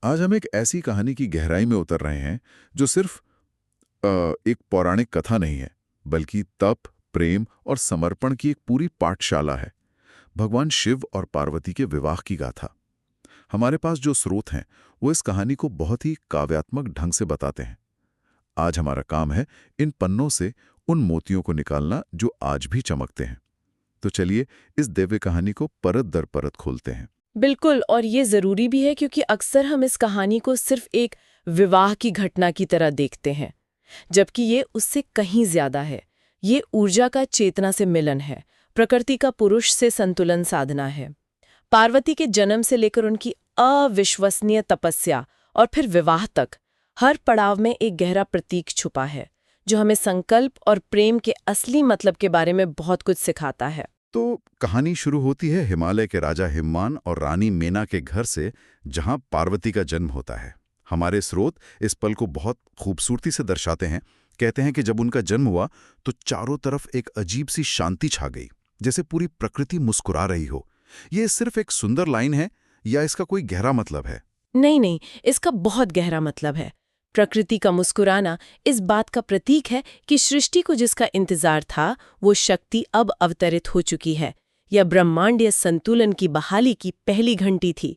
आज हम एक ऐसी कहानी की गहराई में उतर रहे हैं जो सिर्फ एक पौराणिक कथा नहीं है, बल्कि तप, प्रेम और समर्पण की एक पूरी पाठशाला है। भगवान शिव और पार्वती के विवाह की गाथा। हमारे पास जो स्रोत हैं, वो इस कहानी को बहुत ही काव्यात्मक ढंग से बताते हैं। आज हमारा काम है इन पन्नों से उन मोतियों को निकालना जो आज भी चमकते हैं। तो चलिए इस दिव्य कहानी को परत दर परत खोलते हैं। बिल्कुल, और ये ज़रूरी भी है क्योंकि अक्सर हम इस कहानी को सिर्फ एक विवाह की घटना की तरह देखते हैं, जबकि ये उससे कहीं ज़्यादा है। ये ऊर्जा का चेतना से मिलन है, प्रकृति का पुरुष से संतुलन साधना है। पार्वती के जन्म से लेकर उनकी अविश्वसनीय तपस्या और फिर विवाह तक, हर पड़ाव में एक गहरा प्रतीक छुपा है, जो हमें संकल्प और प्रेम के असली मतलब के बारे में बहुत कुछ सिखाता है। तो कहानी शुरू होती है हिमालय के राजा हिमवान और रानी मेना के घर से, जहां पार्वती का जन्म होता है। हमारे स्रोत इस पल को बहुत खूबसूरती से दर्शाते हैं। कहते हैं कि जब उनका जन्म हुआ तो चारों तरफ एक अजीब सी शांति छा गई, जैसे पूरी प्रकृति मुस्कुरा रही हो। ये सिर्फ एक सुंदर लाइन है या इसका कोई गहरा मतलब है? नहीं नहीं, इसका बहुत गहरा मतलब है। प्रकृति का मुस्कुराना इस बात का प्रतीक है कि सृष्टि को जिसका इंतजार था, वो शक्ति अब अवतरित हो चुकी है। यह ब्रह्मांडीय संतुलन की बहाली की पहली घंटी थी।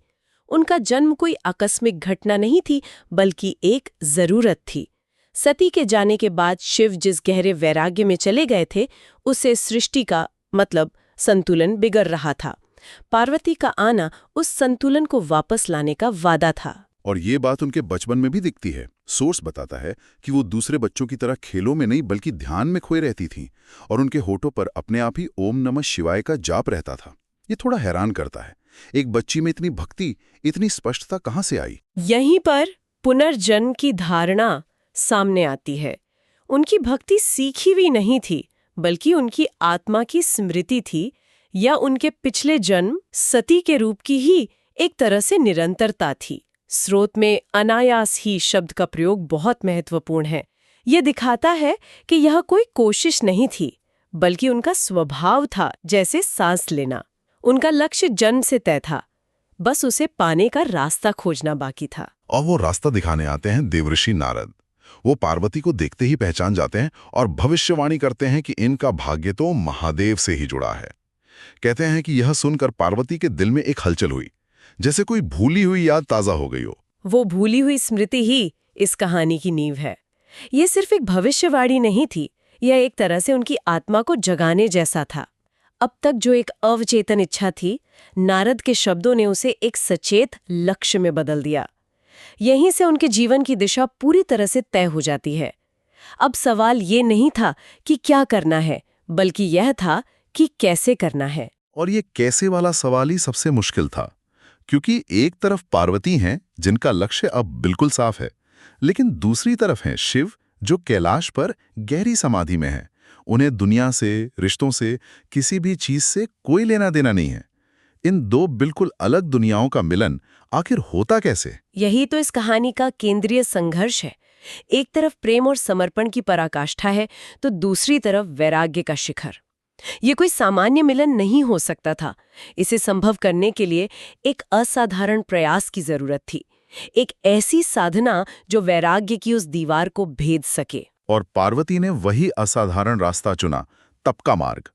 उनका जन्म कोई आकस्मिक घटना नहीं थी, बल्कि एक जरूरत थी। सती के जाने के बाद शिव जिस गहरे वैराग्य में चले गए थे, उससे सृष्टि का मतलब संतुलन बिगड़ रहा था। पार्वती का आना उस संतुलन को वापस लाने का वादा था। और ये बात उनके बचपन में भी दिखती है। सोर्स बताता है कि वो दूसरे बच्चों की तरह खेलों में नहीं बल्कि ध्यान में खोए रहती थीं, और उनके होठों पर अपने आप ही ओम नमः शिवाय का जाप रहता था। ये थोड़ा हैरान करता है, एक बच्ची में इतनी भक्ति, इतनी स्पष्टता कहाँ से आई? यहीं पर पुनर्जन्म की धारणा सामने आती है। उनकी भक्ति सीखी हुई नहीं थी, बल्कि उनकी आत्मा की स्मृति थी, या उनके पिछले जन्म सती के रूप की ही एक तरह से निरंतरता थी। स्रोत में अनायास ही शब्द का प्रयोग बहुत महत्वपूर्ण है। ये दिखाता है कि यह कोई कोशिश नहीं थी, बल्कि उनका स्वभाव था, जैसे सांस लेना। उनका लक्ष्य जन्म से तय था, बस उसे पाने का रास्ता खोजना बाकी था। और वो रास्ता दिखाने आते हैं देवऋषि नारद। वो पार्वती को देखते ही पहचान जाते हैं और भविष्यवाणी करते हैं कि इनका भाग्य तो महादेव से ही जुड़ा है। कहते हैं कि यह सुनकर पार्वती के दिल में एक हलचल हुई, जैसे कोई भूली हुई याद ताजा हो गई हो। वो भूली हुई स्मृति ही इस कहानी की नींव है। ये सिर्फ एक भविष्यवाणी नहीं थी, यह एक तरह से उनकी आत्मा को जगाने जैसा था। अब तक जो एक अवचेतन इच्छा थी, नारद के शब्दों ने उसे एक सचेत लक्ष्य में बदल दिया। यहीं से उनके जीवन की दिशा पूरी तरह से तय हो जाती है। अब सवाल ये नहीं था कि क्या करना है, बल्कि यह था कि कैसे करना है। और ये कैसे वाला सवाल ही सबसे मुश्किल था, क्योंकि एक तरफ पार्वती हैं जिनका लक्ष्य अब बिल्कुल साफ है, लेकिन दूसरी तरफ हैं शिव, जो कैलाश पर गहरी समाधि में है। उन्हें दुनिया से, रिश्तों से, किसी भी चीज से कोई लेना देना नहीं है। इन दो बिल्कुल अलग दुनियाओं का मिलन आखिर होता कैसे? यही तो इस कहानी का केंद्रीय संघर्ष है। एक तरफ प्रेम और समर्पण की पराकाष्ठा है, तो दूसरी तरफ वैराग्य का शिखर। ये कोई सामान्य मिलन नहीं हो सकता था। इसे संभव करने के लिए एक असाधारण प्रयास की जरूरत थी, एक ऐसी साधना जो वैराग्य की उस दीवार को भेद सके। और पार्वती ने वही असाधारण रास्ता चुना, तप का मार्ग।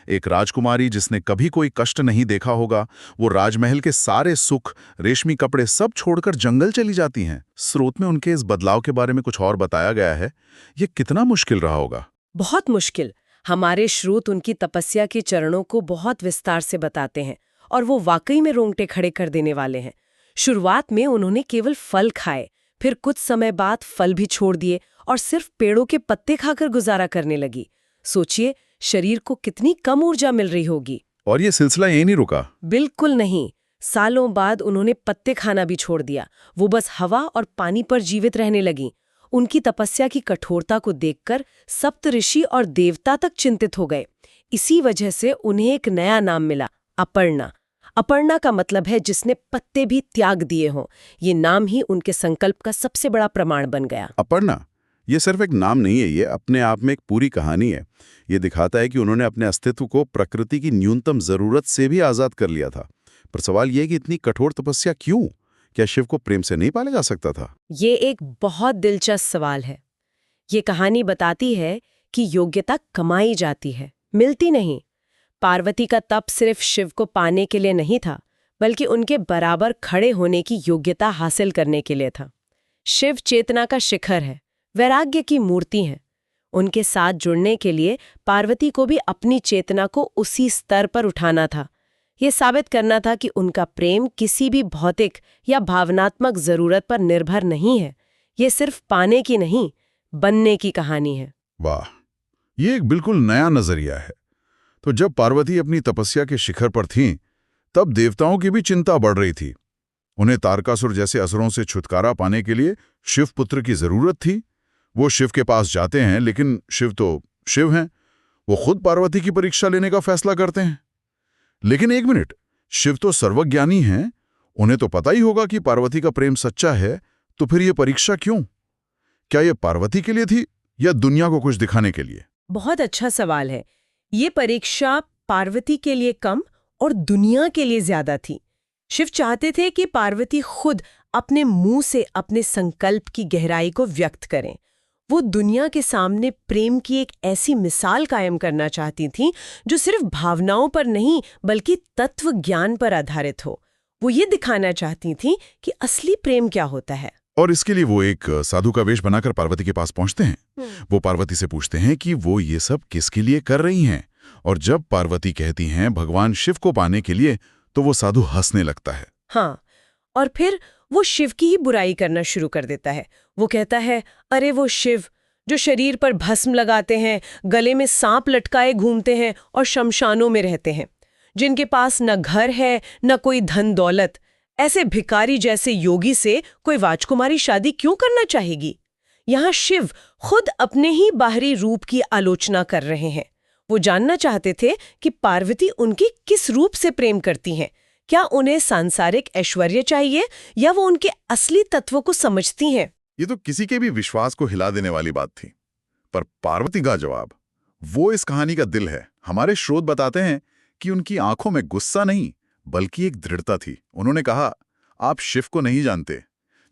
एक राजकुमारी जिसने कभी कोई कष्ट नहीं देखा होगा, वो राजमहल के सारे सुख, रेशमी कपड़े सब छोड़कर जंगल चली जाती हैं। स्रोत में उनके इस बदलाव के बारे में कुछ और बताया गया है। ये कितना मुश्किल रहा होगा? बहुत मुश्किल। हमारे स्रोत उनकी तपस्या के चरणों को बहुत विस्तार से बताते हैं, और वो वाकई में रोंगटे खड़े कर देने वाले हैं। शुरुआत में उन्होंने केवल फल खाए, फिर कुछ समय बाद फल भी छोड़ दिए और सिर्फ पेड़ों के पत्ते खाकर गुजारा करने लगी। सोचिए, शरीर को कितनी कम ऊर्जा मिल रही होगी। और ये सिलसिला यहीं नहीं रुका। बिल्कुल नहीं। सालों बाद उन्होंने पत्ते खाना भी छोड़ दिया। वो बस हवा और पानी पर जीवित रहने लगी। उनकी तपस्या की कठोरता को देखकर सप्तऋषि और देवता तक चिंतित हो गए। इसी वजह से उन्हें एक नया नाम मिला, अपर्णा। अपर्णा का मतलब है जिसने पत्ते भी त्याग दिए हों। ये नाम ही उनके संकल्प का सबसे बड़ा प्रमाण बन गया। अपर्णा, ये सिर्फ एक नाम नहीं है, ये अपने आप में एक पूरी कहानी है। ये दिखाता है कि उन्होंने अपने अस्तित्व को प्रकृति की न्यूनतम जरूरत से भी आजाद कर लिया था। पर सवाल यह है कि इतनी कठोर तपस्या क्यों? क्या शिव को प्रेम से नहीं पाला जा सकता था? ये एक बहुत दिलचस्प सवाल है। ये कहानी बताती है कि योग्यता कमाई जाती है, मिलती नहीं। पार्वती का तप सिर्फ शिव को पाने के लिए नहीं था, बल्कि उनके बराबर खड़े होने की योग्यता हासिल करने के लिए था। शिव चेतना का शिखर है, वैराग्य की मूर्ति है। उनके साथ जुड़ने के लिए पार्वती को भी अपनी चेतना को उसी स्तर पर उठाना था। ये साबित करना था कि उनका प्रेम किसी भी भौतिक या भावनात्मक जरूरत पर निर्भर नहीं है। ये सिर्फ पाने की नहीं, बनने की कहानी है। वाह, ये एक बिल्कुल नया नजरिया है। तो जब पार्वती अपनी तपस्या के शिखर पर थीं, तब देवताओं की भी चिंता बढ़ रही थी। उन्हें तारकासुर जैसे असुरों से छुटकारा पाने के लिए शिवपुत्र की जरूरत थी। वो शिव के पास जाते हैं, लेकिन शिव तो शिव हैं। वो खुद पार्वती की परीक्षा लेने का फैसला करते हैं। लेकिन एक मिनट, शिव तो सर्वज्ञानी हैं, उन्हें तो पता ही होगा कि पार्वती का प्रेम सच्चा है, तो फिर ये परीक्षा क्यों? क्या ये पार्वती के लिए थी या दुनिया को कुछ दिखाने के लिए? बहुत अच्छा सवाल है। ये परीक्षा पार्वती के लिए कम और दुनिया के लिए ज्यादा थी। शिव चाहते थे कि पार्वती खुद अपने मुंह से अपने संकल्प की गहराई को व्यक्त करें। वो दुनिया के सामने प्रेम की एक ऐसी मिसाल कायम करना चाहती थीं जो सिर्फ भावनाओं पर नहीं बल्कि तत्व ज्ञान पर आधारित हो। वो ये दिखाना चाहती थीं कि असली प्रेम क्या होता है। और इसके लिए वो एक साधु का वेश बनाकर पार्वती के पास पहुंचते हैं। वो पार्वती से पूछते हैं कि वो ये सब किसके लिए कर रही हैं। और जब पार्वती कहती हैं भगवान शिव को पाने के लिए, तो वो साधु हंसने लगता है। हाँ, और फिर वो शिव की ही बुराई करना शुरू कर देता है। वो कहता है, अरे वो शिव जो शरीर पर भस्म लगाते हैं, गले में सांप लटकाए घूमते हैं और शमशानों में रहते हैं, जिनके पास न घर है न कोई धन दौलत, ऐसे भिखारी जैसे योगी से कोई राजकुमारी शादी क्यों करना चाहेगी? यहाँ शिव खुद अपने ही बाहरी रूप की आलोचना कर रहे हैं। वो जानना चाहते थे कि पार्वती उनकी किस रूप से प्रेम करती हैं। क्या उन्हें सांसारिक ऐश्वर्य चाहिए या वो उनके असली तत्वों को समझती हैं? ये तो किसी के भी विश्वास को हिला देने वाली बात थी। पर पार्वती का जवाब, वो इस कहानी का दिल है। हमारे स्रोत बताते हैं कि उनकी आंखों में गुस्सा नहीं बल्कि एक दृढ़ता थी। उन्होंने कहा, आप शिव को नहीं जानते।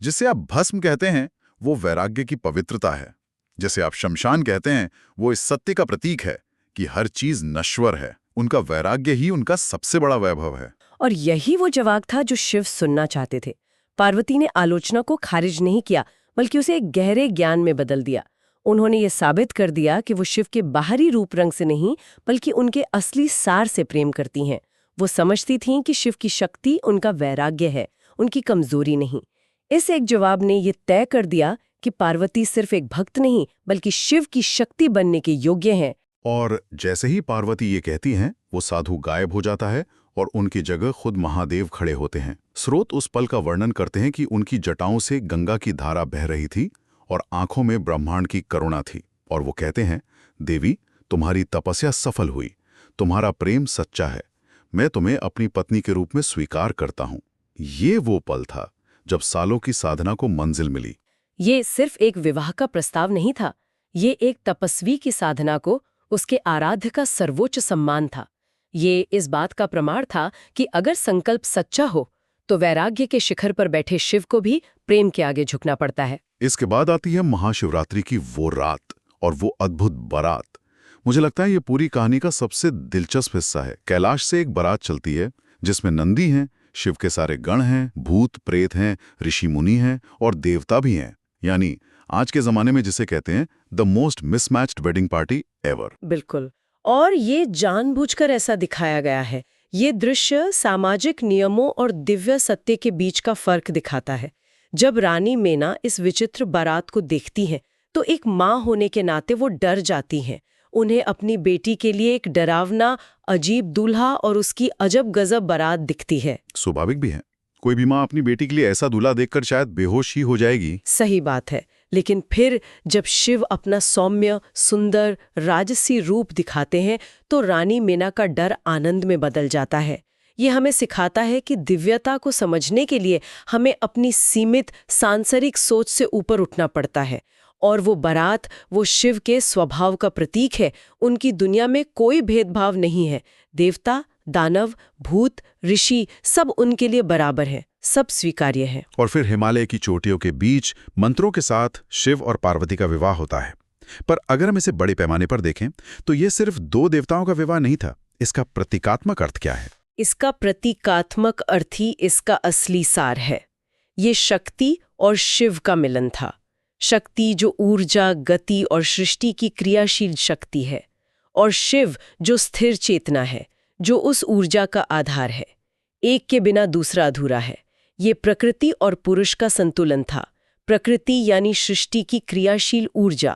जिसे आप भस्म कहते हैं वो वैराग्य की पवित्रता है। जैसे आप शमशान कहते हैं वो इस सत्य का प्रतीक है कि हर चीज नश्वर है। उनका वैराग्य ही उनका सबसे बड़ा वैभव है। और यही वो जवाब था जो शिव सुनना चाहते थे। पार्वती ने आलोचना को खारिज नहीं किया बल्कि उसे एक गहरे ज्ञान में बदल दिया। उन्होंने ये साबित कर दिया कि वो शिव के बाहरी रूप रंग से नहीं बल्कि उनके असली सार से प्रेम करती हैं। वो समझती थीं कि शिव की शक्ति उनका वैराग्य है, उनकी कमजोरी नहीं। इस एक जवाब ने ये तय कर दिया कि पार्वती सिर्फ एक भक्त नहीं बल्कि शिव की शक्ति बनने के योग्य हैं। और जैसे ही पार्वती ये कहती हैं, वो साधु गायब हो जाता है और उनकी जगह खुद महादेव खड़े होते हैं। स्रोत उस पल का वर्णन करते हैं कि उनकी जटाओं से गंगा की धारा बह रही थी और आंखों में ब्रह्मांड की करुणा थी। और वो कहते हैं, देवी, तुम्हारी तपस्या सफल हुई, तुम्हारा प्रेम सच्चा है, मैं तुम्हें अपनी पत्नी के रूप में स्वीकार करता हूं। ये वो पल था जब सालों की साधना को मंजिल मिली। ये सिर्फ एक विवाह का प्रस्ताव नहीं था, ये एक तपस्वी की साधना को उसके आराध्य का सर्वोच्च सम्मान था। ये इस बात का प्रमाण था कि अगर संकल्प सच्चा हो तो वैराग्य के शिखर पर बैठे शिव को भी प्रेम के आगे झुकना पड़ता है। इसके बाद आती है महाशिवरात्रि की वो रात और वो अद्भुत बारात। मुझे लगता है ये पूरी कहानी का सबसे दिलचस्प हिस्सा है। कैलाश से एक बारात चलती है जिसमें नंदी हैं, शिव के सारे गण हैं, भूत प्रेत हैं, ऋषि मुनि हैं और देवता भी हैं। यानी आज के जमाने में जिसे कहते हैं the most mismatched wedding party ever. बिल्कुल, और ये जानबूझकर ऐसा दिखाया गया है। ये दृश्य सामाजिक नियमों और दिव्य सत्य के बीच का फर्क दिखाता है। जब रानी मेना इस विचित्र बारात को देखती हैं तो एक माँ होने के नाते वो डर जाती हैं। उन्हें अपनी बेटी के लिए एक डरावना अजीब दूल्हा और उसकी अजब गजब बारात दिखती है। स्वाभाविक भी है, कोई भी माँ अपनी बेटी के लिए ऐसा दूल्हा देखकर शायद बेहोश ही हो जाएगी। सही बात है, लेकिन फिर जब शिव अपना सौम्य सुंदर राजसी रूप दिखाते हैं तो रानी मेना का डर आनंद में बदल जाता है। ये हमें सिखाता है कि दिव्यता को समझने के लिए हमें अपनी सीमित सांसारिक सोच से ऊपर उठना पड़ता है। और वो बारात वो शिव के स्वभाव का प्रतीक है। उनकी दुनिया में कोई भेदभाव नहीं है। देवता, दानव, भूत, ऋषि सब उनके लिए बराबर हैं। सब स्वीकार्य है। और फिर हिमालय की चोटियों के बीच मंत्रों के साथ शिव और पार्वती का विवाह होता है। पर अगर हम इसे बड़े पैमाने पर देखें तो ये सिर्फ दो देवताओं का विवाह नहीं था। इसका प्रतीकात्मक अर्थ क्या है? इसका प्रतीकात्मक अर्थ ही इसका असली सार है। ये शक्ति और शिव का मिलन था। शक्ति जो ऊर्जा, गति और सृष्टि की क्रियाशील शक्ति है, और शिव जो स्थिर चेतना है, जो उस ऊर्जा का आधार है। एक के बिना दूसरा अधूरा है। ये प्रकृति और पुरुष का संतुलन था। प्रकृति यानी सृष्टि की क्रियाशील ऊर्जा,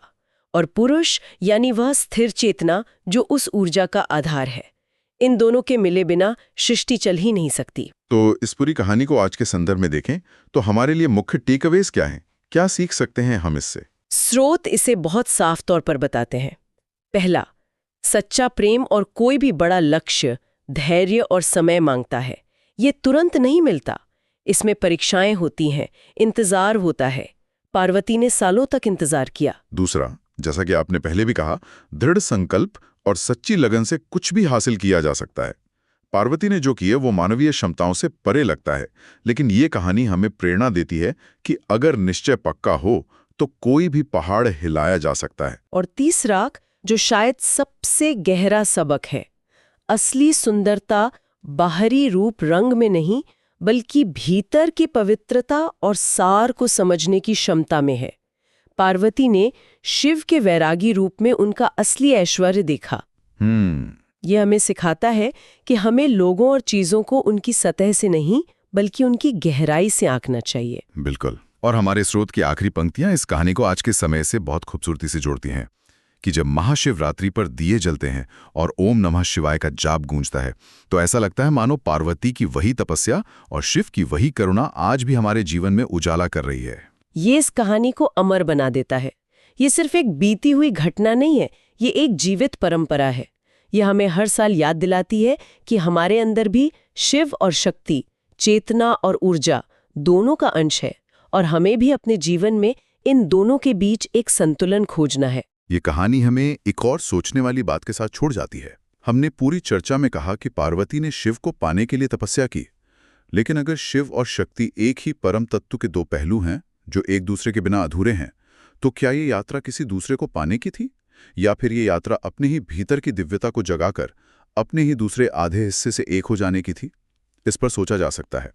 और पुरुष यानी वह स्थिर चेतना जो उस ऊर्जा का आधार है। इन दोनों के मिले बिना सृष्टि चल ही नहीं सकती। तो इस पूरी कहानी को आज के संदर्भ में देखें तो हमारे लिए मुख्य टेकअवेज क्या हैं? क्या सीख सकते हैं हम इससे? स्रोत इसे बहुत साफ तौर पर बताते हैं। पहला, सच्चा प्रेम और कोई भी बड़ा लक्ष्य धैर्य और समय मांगता है। ये तुरंत नहीं मिलता। इसमें परीक्षाएं होती हैं, इंतजार होता है। पार्वती ने सालों तक इंतजार किया। दूसरा, जैसा कि आपने पहले भी कहा, दृढ़ संकल्प और सच्ची लगन से कुछ भी हासिल किया जा सकता है। पार्वती ने जो किया वो मानवीय क्षमताओं से परे लगता है, लेकिन ये कहानी हमें प्रेरणा देती है कि अगर निश्चय पक्का हो तो कोई भी पहाड़ हिलाया जा सकता है। और तीसरा, जो शायद सबसे गहरा सबक है, असली सुंदरता बाहरी रूप रंग में नहीं बल्कि भीतर की पवित्रता और सार को समझने की क्षमता में है। पार्वती ने शिव के वैरागी रूप में उनका असली ऐश्वर्य देखा। यह हमें सिखाता है कि हमें लोगों और चीजों को उनकी सतह से नहीं बल्कि उनकी गहराई से आंकना चाहिए। बिल्कुल। और हमारे स्रोत की आखिरी पंक्तियां इस कहानी को आज के समय से बहुत खूबसूरती से जोड़ती हैं कि जब महाशिवरात्रि पर दिए जलते हैं और ओम नमः शिवाय का जाप गूंजता है तो ऐसा लगता है मानो पार्वती की वही तपस्या और शिव की वही करुणा आज भी हमारे जीवन में उजाला कर रही है। ये इस कहानी को अमर बना देता है। ये सिर्फ एक बीती हुई घटना नहीं है, ये एक जीवित परंपरा है। यह हमें हर साल याद दिलाती है कि हमारे अंदर भी शिव और शक्ति, चेतना और ऊर्जा दोनों का अंश है, और हमें भी अपने जीवन में इन दोनों के बीच एक संतुलन खोजना है। ये कहानी हमें एक और सोचने वाली बात के साथ छोड़ जाती है। हमने पूरी चर्चा में कहा कि पार्वती ने शिव को पाने के लिए तपस्या की, लेकिन अगर शिव और शक्ति एक ही परम तत्व के दो पहलू हैं जो एक दूसरे के बिना अधूरे हैं, तो क्या ये यात्रा किसी दूसरे को पाने की थी, या फिर ये यात्रा अपने ही भीतर की दिव्यता को जगाकर अपने ही दूसरे आधे हिस्से से एक हो जाने की थी? इस पर सोचा जा सकता है।